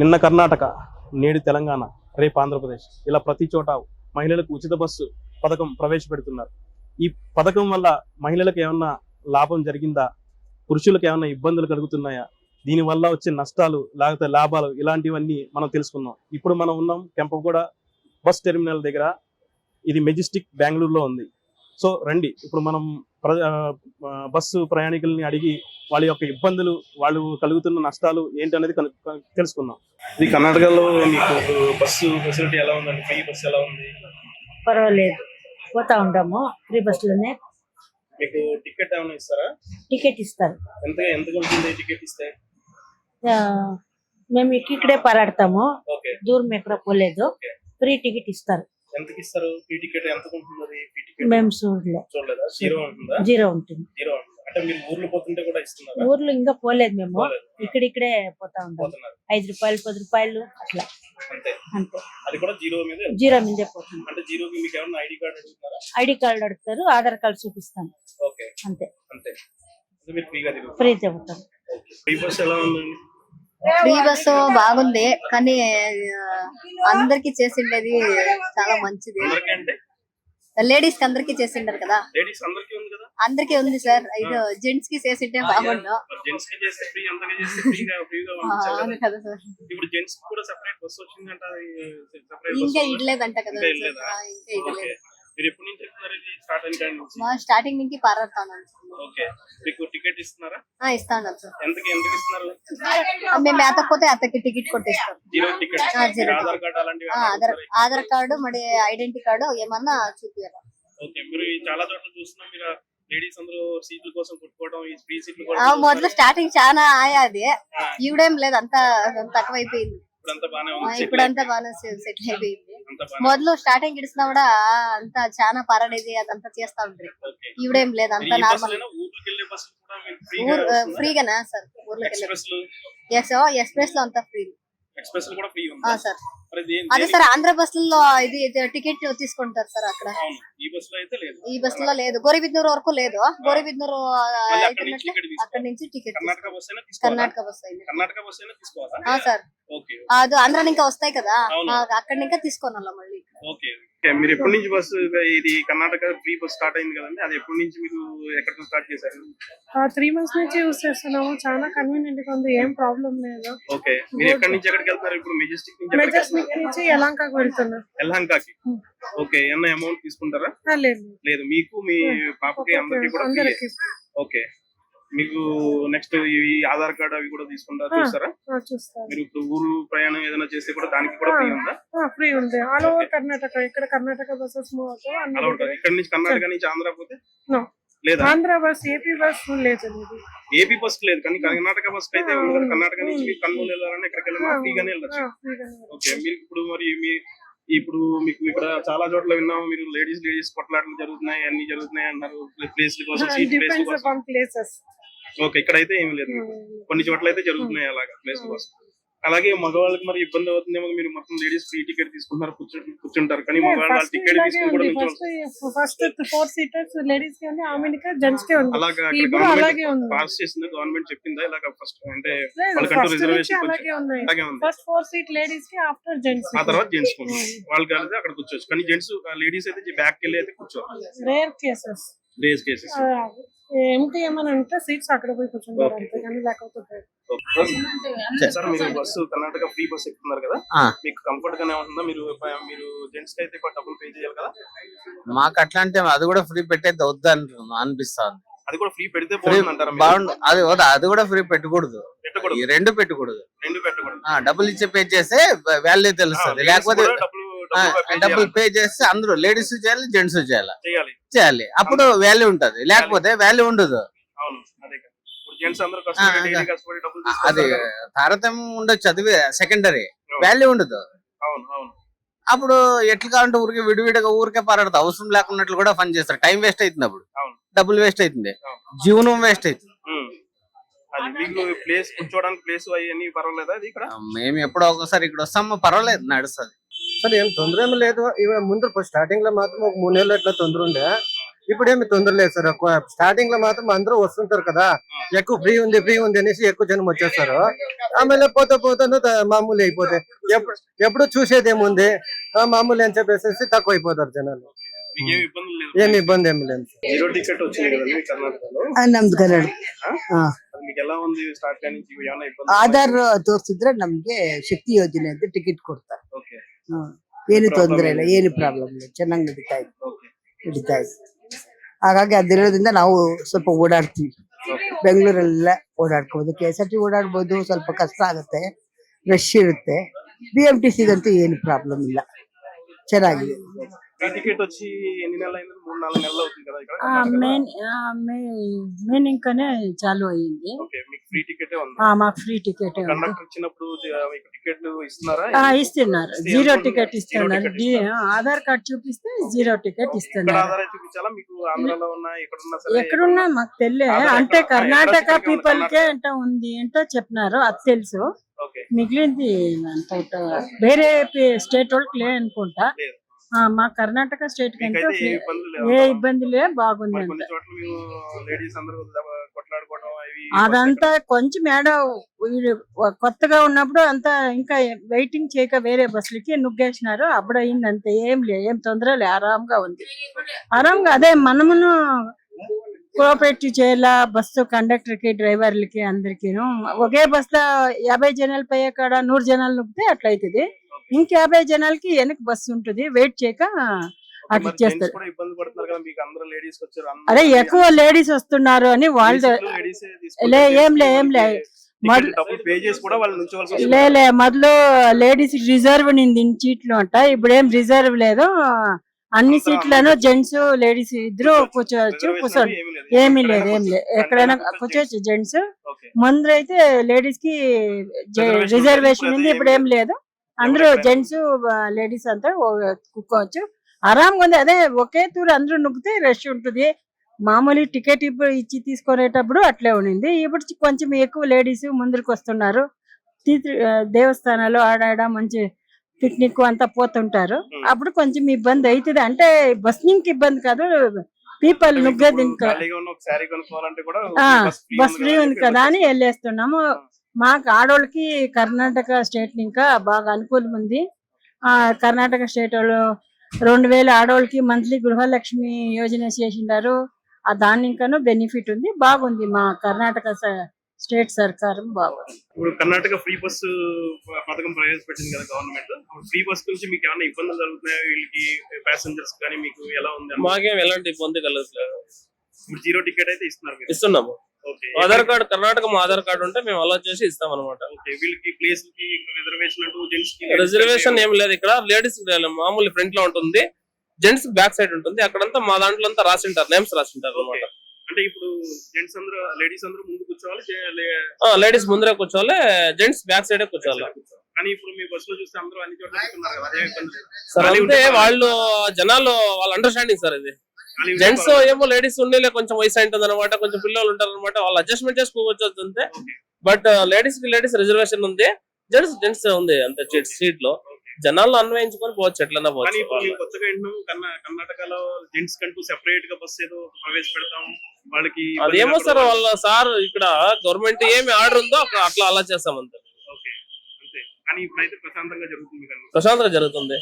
నిన్న కర్ణాటక, నేడు తెలంగాణ, రేపు ఆంధ్రప్రదేశ్, ఇలా ప్రతి చోట మహిళలకు ఉచిత బస్సు పథకం ప్రవేశపెడుతున్నారు. ఈ పథకం వల్ల మహిళలకు ఏమన్నా లాభం జరిగిందా, పురుషులకు ఏమన్నా ఇబ్బందులు కలుగుతున్నాయా, దీనివల్ల వచ్చే నష్టాలు లేకపోతే లాభాలు ఇలాంటివన్నీ మనం తెలుసుకుందాం. ఇప్పుడు మనం ఉన్నాం కెంపగూడ బస్ టెర్మినల్ దగ్గర. ఇది మెజెస్టిక్ బెంగళూరులో ఉంది. సో రండి, ఇప్పుడు మనం బస్సు ప్రయాణికుల్ని అడిగి వాళ్ళ యొక్క ఇబ్బందులు, వాళ్ళు కలుగుతున్న నష్టాలు ఏంటనేది తెలుసుకుందాం. ఇది కర్ణాటకలో మీకు బస్సు ఫెసిలిటీ ఎలా ఉందండి? ఫ్రీ బస్సు ఎలా ఉంది? పర్వాలేదు, పోతా ఉంటాము ఫ్రీ బస్సులోనే. మీకు టికెట్ ఏమైనా ఇస్తారా? టికెట్ ఇస్తారు. ఎంత ఉంటుంది టికెట్ ఇస్తే? మేము ఇక్కడే పరాడతాము, ఓకే, దూరం ఎక్కడ పోలేదు. ఫ్రీ టికెట్ ఇస్తారు. ఎంతకి ఇస్తారు ఫ్రీ టికెట్? ఎంత ఉంటుంది ఫ్రీ టికెట్? మేము చూడలేదా? జీరో ఉంటుందా? జీరో ఉంటుంది. జీరో అంటే మీరు ఊర్లో పోతుంటే కూడా ఇస్తున్నారా? ఊర్లో ఇంకా పోలేదు, మేము ఇక్కడే పోతా ఉంటాం. 5 రూపాయలు 10 రూపాయలు అట్లా, అంతే అంతే. అది కూడా జీరో మీదే పోతుంది. అంటే జీరోకి మీకు ఏమన్నా ఐడి కార్డు అడుగుతారా? ఐడి కార్డు అడుగుతారు, ఆధార్ కార్డు చూపిస్తాను. ఓకే, అంతే. మీరు ఫ్రీగా తిరుగుతారు. ఫ్రీ తిరుగుతాం. ఫ్రీ బస్ ఎలా ఉందండి? ఫ్రీ బస్సు బాగుంది, కానీ అందరికి చేసిండేది చాలా మంచిది. లేడీస్ కి అందరికి చేసిండారు కదా. లేడీస్ అందరికీ ఉంది కదా? అందరికి ఉంది సార్. ఇది జెంట్స్ కి చేసింటే బాగుండు. జెంట్స్ కి చేస్తే ఫ్రీ, అంతగా చేస్తే ఫ్రీగా అవును కదా సార్. ఇప్పుడు జెంట్స్ కూడా సెపరేట్ బస్ వచ్చిందంట. ఇంకా ఇడ్లేదంట కదా సార్. ఇంకా ఇడ్లేదు. మీరు ఎప్పటి నుంచి చెప్తున్నారు ఇది స్టార్ట్ అయిన? స్టార్టింగ్ నుంచి పారాడుతాను. ఓకే, మీకు టికెట్ ఇస్తున్నారా? ఇస్తాను సార్. ఎందుకు ఇస్తున్నారు? మేము ఎత్తకపోతే అత్తకి టికెట్ కొట్టేస్తాం. జీరో టికెట్, ఆధార్ కార్డు అలాంటివి? ఆధార్ కార్డు మరి ఐడెంటిటీ కార్డు ఏమన్నా చూపించారా? ఓకే, మీరు చాలా చోట్ల చూస్తున్నాం, మీరు లేడీస్ అందరూ సీట్ల కోసం కొట్టుకోవడం, ఈ ఫ్రీ సీట్లు మొదలు స్టార్టింగ్ చాలా అది ఇవిడేం లేదు, అంతా తక్కువ అయిపోయింది. ఇప్పుడంతా బాగా సెటిల్ అయిపోయింది. మొదలు స్టార్టింగ్ ఇడిసినా కూడా అంతా చాలా పరడేది, అదంతా చేస్తా ఉంటారు. ఇవిడేం లేదు, అంతా నార్మల్. ఫ్రీగానా సార్? ఊర్లోకి వెళ్ళే ఎక్స్ప్రెస్ లో అంతా ఫ్రీ సార్. అదే సార్, ఆంధ్ర బస్సులో ఇది టికెట్ తీసుకుంటారు సార్ అక్కడ. ఈ బస్ లో లేదు, గోరిబిద్నూరు వరకు లేదు. గోరిబిద్నూరు అక్కడ నుంచి టికెట్ కర్ణాటక బస్ అయింది సార్. అది ఆంధ్ర ఇంకా వస్తాయి కదా, అక్కడ ఇంకా తీసుకోనాల మళ్ళీ. మీరు ఎప్పటి నుంచి బస్సు ఇది కర్ణాటక ఫ్రీ బస్ స్టార్ట్ అయింది కదండి, అది ఎప్పటి నుంచి మీరు ఎక్కడ స్టార్ట్ చేశారు? 3 months నుంచి యూస్ చేస్తున్నాము. చాలా కన్వీనియంట్ గా ఉంది, ఏం ప్రాబ్లం లేదు. ఓకే, మీరు ఎక్కడి నుంచి ఎక్కడికి వెళ్తారు ఇప్పుడు? మెజెస్టిక్ నుంచి యలహంకకి వెళ్తున్నా. యలహంకకి? ఓకే, ఏమన్నా అమౌంట్ తీసుకుంటారా? లేదు, మీకు మీ పాపకి అందరికి కూడా? ఓకే, మీకు నెక్స్ట్ ఈ ఆధార్ కార్డు అవి కూడా తీసుకుంటారా? చూస్తారా? మీరు ఇప్పుడు ఊరు ప్రయాణం ఏదైనా చేస్తే కూడా దానికి కూడా ఫ్రీ ఉందా? ఫ్రీ ఉంది. ఆల్ ఓవర్ కర్ణాటక, ఇక్కడ కర్ణాటక బస్సెస్ మూవ్ అవుతాయి. ఇక్కడ నుంచి కర్ణాటక నుంచి ఆంధ్ర పోతే లేదా? ఆంధ్ర బస్, ఏపీ బస్ లేదు. ఏపీ బస్ లేదు, కానీ కర్ణాటక బస్ అయితే కర్ణాటక నుంచి మీరు కర్నూలు వెళ్ళాలని ఎక్కడికి వెళ్ళాలి ఫ్రీగానే వెళ్ళచ్చు. ఓకే, మీరు ఇప్పుడు మరి ఇప్పుడు మీకు ఇక్కడ చాలా చోట్ల విన్నాము, మీరు లేడీస్ కొట్లాటలు జరుగుతున్నాయి, అన్ని జరుగుతున్నాయి అన్నారు, ప్లేస్ కోసం, సీట్ ప్లేస్. ఓకే, ఇక్కడైతే ఏమి లేదు, కొన్ని చోట్ల అయితే జరుగుతున్నాయి అలాగా ప్లేస్ కోసం. అలాగే మగవాళ్ళకి మరి ఇబ్బంది అవుతుందేమో, మీరు మొత్తం లేడీస్ ఫ్రీ టికెట్ తీసుకుంటున్నారు, కూర్చుంటారు, కానీ మగవాళ్ళు టికెట్ తీసుకుని కూడా ఫస్ట్ 4 seaters లేడీస్ కి ఉంది, ఆమెనికా జెంట్స్ కి ఉంది. అలాగా పాస్ చేసిందా గవర్నమెంట్? చెప్పిందా ఇలాగా ఫస్ట్? అంటే వాళ్ళకంటూ రిజర్వేషన్ అలాగే ఉంది. ఫస్ట్ 4 seat లేడీస్ కి, ఆఫ్టర్ జెంట్స్, ఆ తర్వాత జెంట్స్ వాళ్ళు కలిసి అక్కడ కూర్చోవచ్చు, కానీ జెంట్స్ లేడీస్ అయితే బ్యాక్ వెళ్ళి అయితే కూర్చోవాలి. రేర్ కేసెస్ ఏమిటి ఏమని అంటే సీట్స్ అక్కడ పోయి కూర్చుంటారు అంతే, కానీ లేకపోతే. సార్, మీరు బస్సు కర్ణాటక ఫ్రీ బస్ ఎక్కుతున్నారు కదా, మీకు కంఫర్ట్ గానే ఉంటుందా? మీరు జెంట్స్ కి అయితే డబ్బులు పే చేయాలి కదా. మాకు అట్లా అంటే అది కూడా ఫ్రీ పెట్టేది వద్దు అనిపిస్తుంది. అది కూడా ఫ్రీ పెడితే బాగుంటారు. అది కూడా ఫ్రీ పెట్టకూడదు, ఈ రెండు పెట్టకూడదు. డబ్బులు ఇచ్చే పే చేస్తే వాల్యూ తెలుస్తుంది, లేకపోతే డబ్బులు పే చేస్తే అందరూ లేడీస్ చేయాలి, జెంట్స్ చేయాలి, అప్పుడు వాల్యూ ఉంటది, లేకపోతే వాల్యూ ఉండదు. అది తారతమ్యం ఉండొచ్చు, అది సెకండరీ, వాల్యూ ఉండదు. అప్పుడు ఎట్లా కావాలంటే ఊరికి విడివిడిగా ఊరికే పరాడదు, అవసరం లేకున్నట్లు కూడా పని చేస్తారు. టైం వేస్ట్ అవుతుంది, అప్పుడు డబ్బులు వేస్ట్ అవుతుంది, జీవనం వేస్ట్ అవుతుంది. ప్లేస్ కూర్చోడానికి ప్లేస్ అవన్నీ పర్వాలేదా? మేము ఎప్పుడో ఒకసారి ఇక్కడ వస్తాము, పర్వాలేదు, నడుస్తుంది సార్. ఏం తొందర ఏమి లేదు. ముందు స్టార్టింగ్ లో మాత్రం ఒక 3 నెలలు ఎట్లా తొందర ఉండే, ఇప్పుడు ఏమి తొందర లేదు సార్. స్టార్టింగ్ లో మాత్రం అందరూ వస్తుంటారు కదా, ఎక్కువ ఫ్రీ ఉంది అనేసి ఎక్కువ జనం వచ్చేస్తారు. ఆಮೇಲೆ పోతా మామూలు అయిపోతాయి. ఎప్పుడు చూసేది ఏముంది, మామూలు అని చెప్పేసి తక్కువ అయిపోతారు జనాలు. ఏమి ఇబ్బంది ఏమి లేదు. జీరో టికెట్ వచ్చింది కదా మీ కర్ణాటకలో, ನಮ್ದು ಕನ್ನಡ అది మీకు ఎలా ఉంది? స్టార్ట్ కానీ ఏమైనా ఇబ్బంది? ಆಧಾರ್ ತೋರಿಸಿದ್ರೆ ನಮ್ಗೆ ಶಕ್ತಿ ಯೋಜನೆ ಅಂತ ಟಿಕೆಟ್ ಕೊಡ್ತಾರೆ. ఓకే ಏನು ತೊಂದರೆ ಇಲ್ಲ, ಏನು ಪ್ರಾಬ್ಲಮ್ ಇಲ್ಲ, ಚೆನ್ನಾಗಿ ನಡೀತಾ ಇದೆ. ಹಾಗಾಗಿ ಅದಿರೋದ್ರಿಂದ ನಾವು ಸ್ವಲ್ಪ ಓಡಾಡ್ತೀವಿ. ಬೆಂಗಳೂರಲ್ಲೆಲ್ಲ ಓಡಾಡ್ಕೋಬಹುದು, KSRT ಓಡಾಡ್ಬೋದು. ಸ್ವಲ್ಪ ಕಷ್ಟ ಆಗುತ್ತೆ, ರಶ್ ಇರುತ್ತೆ. BMTC ಗಂತೂ ಏನು ಪ್ರಾಬ್ಲಮ್ ಇಲ್ಲ, ಚೆನ್ನಾಗಿದೆ. ఫ్రీ టికెట్ వచ్చి ఎన్ని నెలలు అయింది? 3-4 నెలలు అవుతుంది కదా ఇక్కడ. మెయిన్ ఇంకానే చాలు అయ్యింది. ఓకే, మీకు ఫ్రీ టికెట్ ఉంది? మాకు ఫ్రీ టికెట్ కండక్టర్ ఇచ్చినప్పుడు మీకు టికెట్ ఇస్తున్నారా? ఇస్తున్నారు, జీరో టికెట్ ఇస్తున్నారు. ఆధార్ కార్డ్ చూపిస్తే జీరో టికెట్ ఇస్తున్నారు. ఆధార్ చూపించాలా మీకు? ఆంధ్రాలో ఉన్నా ఎక్కడున్నా సరే? ఎక్కడున్నా మాకు తెలియదు, అంటే కర్ణాటక పీపుల్ కే అంటే ఉంది ఏంటో చెప్పినారు, అది తెలుసు. మిగిలింది అంత వేరే స్టేట్ వాళ్ళకి లే అనుకుంటా. మా కర్ణాటక స్టేట్ కి అంటే ఏ ఇబ్బంది లే, బాగుంది అంత. అదంతా కొంచెం కొత్తగా ఉన్నప్పుడు అంతా ఇంకా వెయిటింగ్ చేయక వేరే బస్సులకి నుగ్గేసినారు, అప్పుడు అయింది అంతే. ఏం తొందర లే, ఆరాంగా ఉంది. ఆరాంగా అదే మనమును కోఆపరేటివ్ చేయాలా, బస్సు కండక్టర్ కి డ్రైవర్లకి అందరికి. ఒకే బస్ లో 50 జనాలు పోయే కాడ 100 జనాలు నుగ్గితే అట్లా అవుతుంది. ఇంక 50 జనాలకి వెనక బస్సు ఉంటుంది, వెయిట్ చేయక అట్లా చేస్తారు. అదే ఎక్కువ లేడీస్ వస్తున్నారు అని వాళ్ళు ఏం లే మొదలు లేడీస్ రిజర్వ్ నింది సీట్లు అంట, ఇప్పుడు ఏం రిజర్వ్ లేదు. అన్ని సీట్లను జెంట్స్ లేడీస్ ఇద్దరు కూర్చోవచ్చు. కూర్చోండి, ఏమీ లేదు ఎక్కడైనా కూర్చోవచ్చు జెంట్స్. ముందర అయితే లేడీస్ కి రిజర్వేషన్ ఉంది, ఇప్పుడు ఏం లేదు. అందరూ జెంట్స్ లేడీస్ అంతా కూర్చోవచ్చు, ఆరాంగా ఉంది. అదే ఒకే తూరు అందరూ నొక్కితే రష్ ఉంటుంది. మామూలు టికెట్ ఇప్పుడు ఇచ్చి తీసుకునేటప్పుడు అట్లే ఉండింది. ఇప్పుడు కొంచెం ఎక్కువ లేడీస్ ముందరికి వస్తున్నారు. దేవస్థానాలు ఆడాడ మంచి పిక్నిక్ అంతా పోతుంటారు, అప్పుడు కొంచెం ఇబ్బంది అవుతుంది. అంటే బస్నింగ్ ఇబ్బంది కాదు, పీపుల్ నుగ్గది. ఇంకా బస్ ఫ్రీ ఉంది కదా అని వెళ్ళేస్తున్నాము. మాకు ఆడోళ్ళకి కర్ణాటక స్టేట్ ఇంకా బాగా అనుకూలం ఉంది. కర్ణాటక స్టేట్ వాళ్ళు 2000 ఆడోళ్ళకి మంత్లీ గృహలక్ష్మి యోజన చేసిండారు. దాని ఇంకాను బెనిఫిట్ ఉంది, బాగుంది. మా కర్ణాటక స్టేట్ సర్కారం బాగుంది. ఇప్పుడు కర్ణాటక ఫ్రీ బస్ పథకం ప్రవేశపెట్టింది కదా గవర్నమెంట్. ఫ్రీ బస్ గురించి మీకు ఏమైనా ఇబ్బందులు జరుగుతున్నాయా? వీళ్ళకి ప్యాసింజర్స్ కానీ మీకు ఎలా ఉంది? మాకేం ఎలాంటి ఇబ్బంది కలగట్లేదు. ఇప్పుడు జీరో టికెట్ అయితే ఇస్తున్నాము. ఆధార్ కార్డు, కర్ణాటక ఆధార్ కార్డు ఉంటే మేము అలా చేసి ఇస్తాం అనమాట. వీళ్ళకి ప్లేస్ కి రిజర్వేషన్ ఏం లేదు ఇక్కడ. లేడీస్ మామూలు ఫ్రంట్ లో ఉంటుంది, జెంట్స్ బ్యాక్ సైడ్ ఉంటుంది. అక్కడంతా మా దాంట్లో అంతా రాసింటారు, నేమ్స్ రాసింటారు అనమాట. అంటే ఇప్పుడు జెంట్స్ అందరూ లేడీస్ అందరూ ముందు కూర్చోవాలి, లేడీస్ ముందరే కూర్చోవాలి, జెంట్స్ బ్యాక్ సైడ్ కూర్చోవాలి. కానీ ఇప్పుడు మీ బస్ లో చూస్తే అందరూ అన్ని చోట్ల కూర్చున్నారు కదా, సార్ అంటే వాళ్ళు జనాలు వాళ్ళ అండర్స్టాండింగ్ సార్. ఇది జెంట్స్ ఏమో లేడీస్ ఉండేలే కొంచెం వయసు ఉంటుంది అనమాట, కొంచెం పిల్లలు ఉంటారు అనమాట, వాళ్ళు అడ్జస్ట్మెంట్ చేసుకోవచ్చు అంతే. బట్ లేడీస్ కి లేడీస్ రిజర్వేషన్ ఉంది, జెంట్స్ ఉంది అంతే సీట్ లో. జనాల్లో అన్వయించుకొని పోవచ్చు, ఎట్లన్నా పోవచ్చు. కర్ణాటకలో జెంట్స్ కంటూ సెపరేట్ గా బస్ ఏదో ప్రవేశపెడతాం వాళ్ళకి. అదేమో సార్ వాళ్ళ సార్ ఇక్కడ గవర్నమెంట్ ఏమి ఆర్డర్ ఉందో అట్లా అలా చేస్తాం అంతే. కానీ ఇప్పుడైతే ప్రశాంతంగా జరుగుతుంది. ప్రశాంతంగా జరుగుతుంది.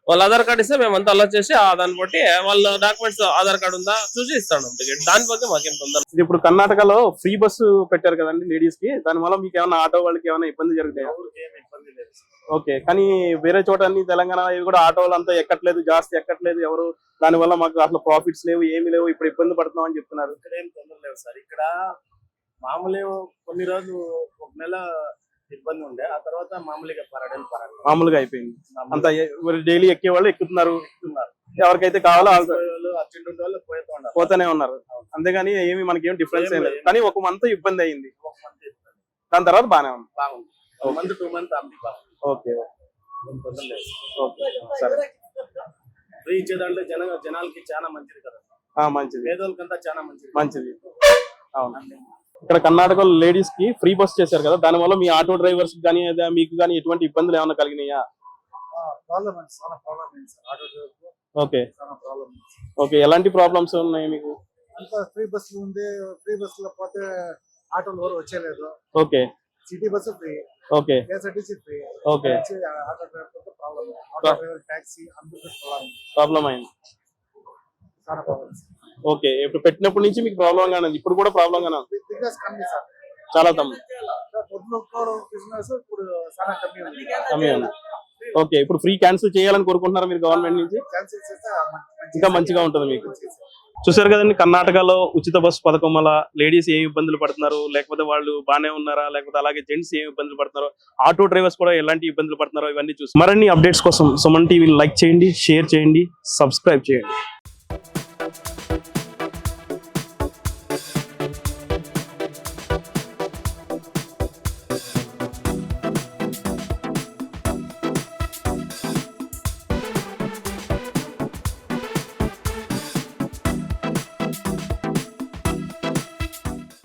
వాళ్ళ ఆధార్ కార్డు ఇస్తే మేమంతా అలా చేసి దాన్ని బట్టి వాళ్ళ డాక్యుమెంట్స్ ఆధార్ కార్డు ఉందా చూసి ఇస్తాను టికెట్. దాని బట్టి మాకేం తొందర. ఇప్పుడు కర్ణాటకలో ఫ్రీ బస్సు పెట్టారు కదండి లేడీస్ కి, దాని వల్ల మీకు ఏమైనా ఆటో వాళ్ళకి ఏమైనా ఇబ్బంది జరుగుతాయా? ఓకే, కానీ వేరే చోట అన్ని తెలంగాణ కూడా ఆటో వాళ్ళంతా ఎక్కట్లేదు, జాస్తి ఎక్కట్లేదు ఎవరు. దాని వల్ల మాకు అసలు ప్రాఫిట్స్ లేవు, ఏమి లేవు, ఇప్పుడు ఇబ్బంది పడుతున్నాం అని చెప్తున్నారు. ఇక్కడ ఏం తొందర లేవు సార్. ఇక్కడ మామూలు కొన్ని రోజులు 1 నెల ఇబ్బంది ఉండే, ఆ తర్వాత మామూలుగా మామూలుగా అయిపోయింది. అంత డైలీ ఎక్కే వాళ్ళు ఎక్కుతున్నారు, ఎవరికైతే కావాలో పోతూనే ఉన్నారు. అంతేగాని ఏమి మనకి ఏం డిఫరెన్స్ ఏం లేదు. కానీ 1 మంత్ ఇబ్బంది అయింది, దాని తర్వాత బాగానే ఉంది. 1 మంత్ 2 మంత్ ఓకే తొందర లేదు. సరే, ఫ్రీ ఇచ్చేదాంట్లో జనాలకి చాలా మంచిది కదా. మంచిది, పేదోళ్ళకంతా చాలా మంచిది. అవును. ఇక్కడ కర్ణాటకలో లేడీస్ కి ఫ్రీ బస్ చేశారు కదా, దాని వల్ల మీ ఆటో డ్రైవర్స్ కానీ మీకు కానీ ఎటువంటి ఇబ్బందులు ఏమైనా కలిగినాయా? ఓకే చాలా ప్రాబ్లం. ఓకే ఎలాంటి ప్రాబ్లమ్స్ ఉన్నాయి మీకు? అంతా ఫ్రీ బస్సులు ఉంది, ఫ్రీ బస్సులో పోతే ఆటోలు ఎవరు వచ్చేలేదు. Okay city bus free, okay KSRTC free. Okay auto driver problem, auto driver taxi అందరికీ ప్రాబ్లం అయింది. చాలా ప్రాబ్లమ్స్. ఓకే ఇప్పుడు పెట్టినప్పటి నుంచి మీకు ప్రాబ్లం గానే ఉంది, ఇప్పుడు కూడా ప్రాబ్లం గానే ఉంది. బిజినెస్ కమ్మి సార్, చాలా తమ్ము పొద్దున బిజినెస్ ఇప్పుడు చాలా కమ్మి ఉంది. కమ్మి ఉంది. ఓకే ఇప్పుడు ఫ్రీ క్యాన్సిల్ చేయాలని కోరుకుంటున్నారా మీరు గవర్నమెంట్ నుంచి? క్యాన్సిల్ చేస్తే ఇంకా మంచిగా ఉంటుంది మీకు. చూసారు కదండి, కర్ణాటకలో ఉచిత బస్సు పథకం వల్ల లేడీస్ ఏం ఇబ్బందులు పడుతున్నారు, లేకపోతే వాళ్ళు బాగానే ఉన్నారా, లేకపోతే అలాగే జెంట్స్ ఏం ఇబ్బందులు పడుతున్నారో, ఆటో డ్రైవర్స్ కూడా ఎలాంటి ఇబ్బందులు పడుతున్నారో ఇవన్నీ చూసి మరిన్ని అప్డేట్స్ కోసం సుమన్ టీవీ లైక్ చేయండి, షేర్ చేయండి, సబ్స్క్రైబ్ చేయండి.